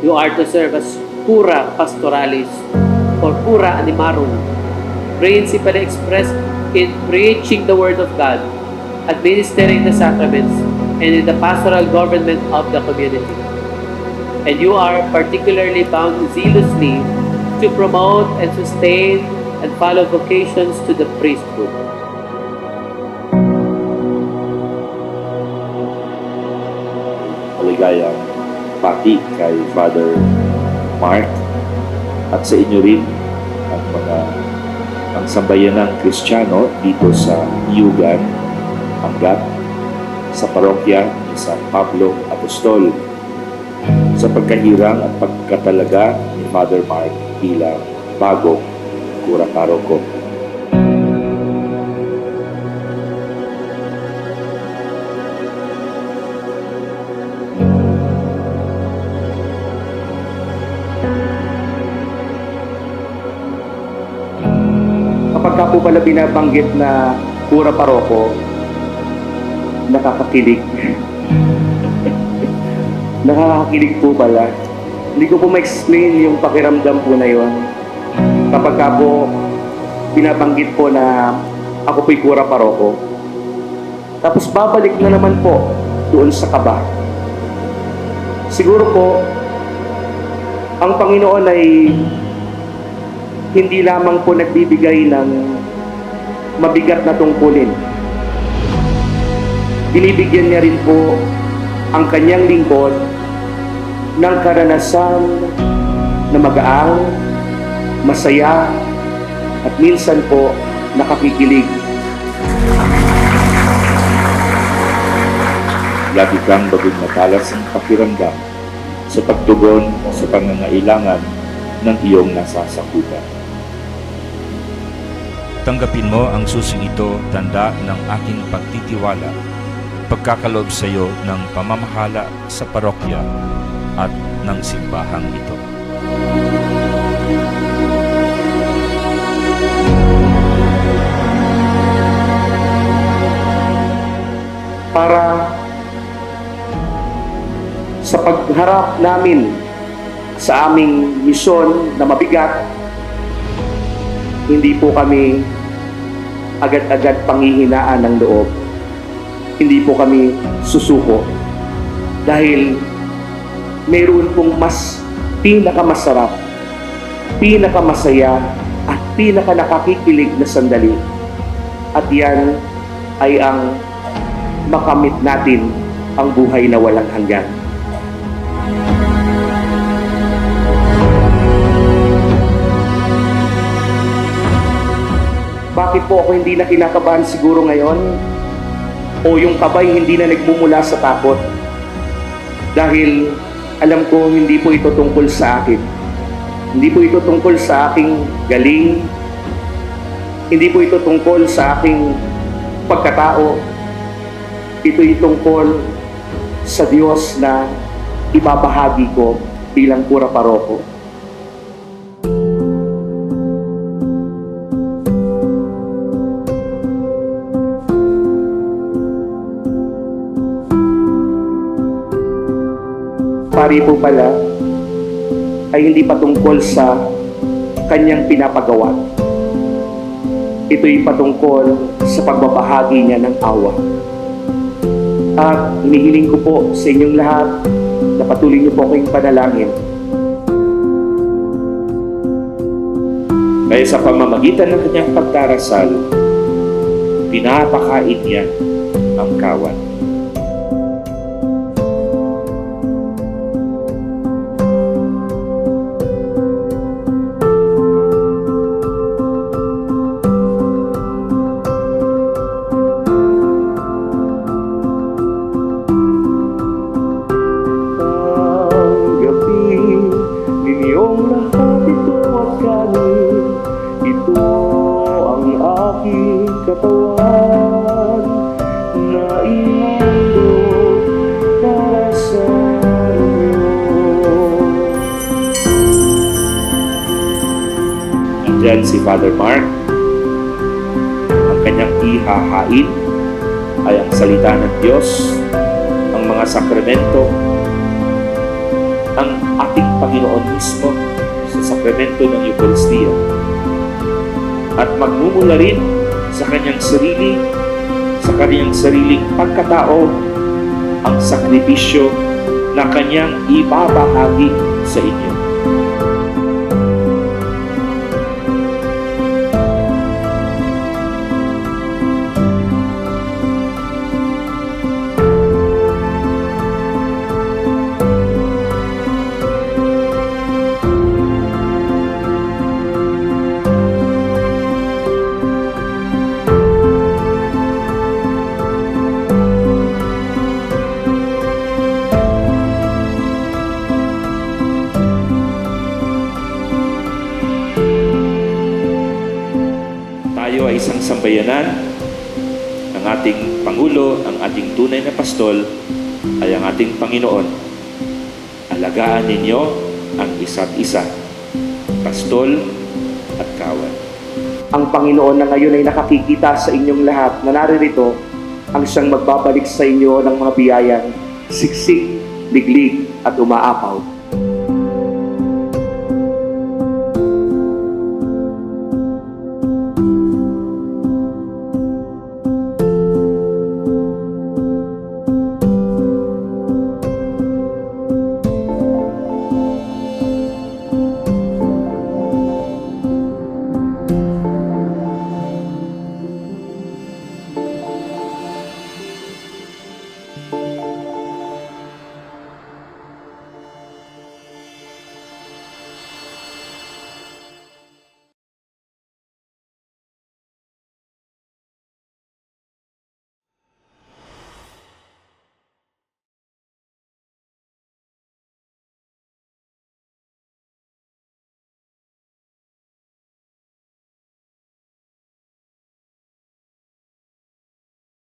You are to serve as cura pastoralis or cura animarum, principally expressed in preaching the Word of God, administering the sacraments, and in the pastoral government of the community. And you are particularly bound zealously to promote and sustain and follow vocations to the priesthood. Maligayang pati kay Father Mark at sa inyo rin ang sambayanang Kristiyano dito sa Iyugan, Angat, sa parokya ni San Pablo Apostol, sa pagkahirang at pagkatalaga ni Father Mark bilang bagong kura paroko. Kapag ka po pala binabanggit na kura paroko, nakakakilig. Nakakakilig po pala. Hindi ko po ma-explain yung pakiramdam po na yun. Kapag ka po binabanggit po na ako po'y kura paroko, tapos babalik na naman po doon sa kaba. Siguro po, ang Panginoon ay hindi lamang po nagbibigay ng mabigat na tungkulin. Binibigyan niya rin po ang kanyang lingkod ng karanasan na magaang, masaya, at minsan po nakakikilig. Lagi kang bagong matalas ang pakiramdam sa pagtugon sa pangangailangan ng iyong nasasakupan. Tanggapin mo ang susing ito, tanda ng aking pagtitiwala, pagkakaloob sa iyo ng pamamahala sa parokya at ng simbahang ito. Para sa pagharap namin sa aming misyon na mabigat, hindi po kami agad-agad panghihinaan ng loob. Hindi po kami susuko dahil mayroon pong mas pinakamasarap, pinakamasaya at pinakanakakikilig na sandali. At yan ay ang makamit natin ang buhay na walang hanggan. Bakit po ako hindi na kinakabahan siguro ngayon? O yung kabay hindi na nagmumula sa takot? Dahil alam ko hindi po ito tungkol sa akin. Hindi po ito tungkol sa aking galing. Hindi po ito tungkol sa aking pagkatao. Ito'y tungkol sa Diyos na ibabahagi ko bilang kura paroko. Pari po pala ay hindi patungkol sa kanyang pinapagawa. Ito'y patungkol sa pagbabahagi niya ng awa. At hinihiling ko po sa inyong lahat na patuloy niyo po kayong panalangin. Kaya sa pamamagitan ng kanyang pagdarasal, pinapakain niya ang kawan. Katawan na ihandog para sa inyo. Nandyan si Father Mark. Ang kanyang ihahain ay ang salita ng Diyos, ang mga sakramento, ang ating Panginoon mismo sa sakramento ng Eucharistia at magmumula rin sa kanyang sariling pagkatao ang sakripisyo na kanyang ibabahagi sa inyo. Tayo ay isang sambayanan. Ang ating Pangulo, ang ating tunay na pastol ay ang ating Panginoon. Alagaan ninyo ang isa't isa, pastol at kawan. Ang Panginoon na ngayon ay nakakikita sa inyong lahat na naririto ang siyang magbabalik sa inyo ng mga biyayang siksik, liglig at umaapaw.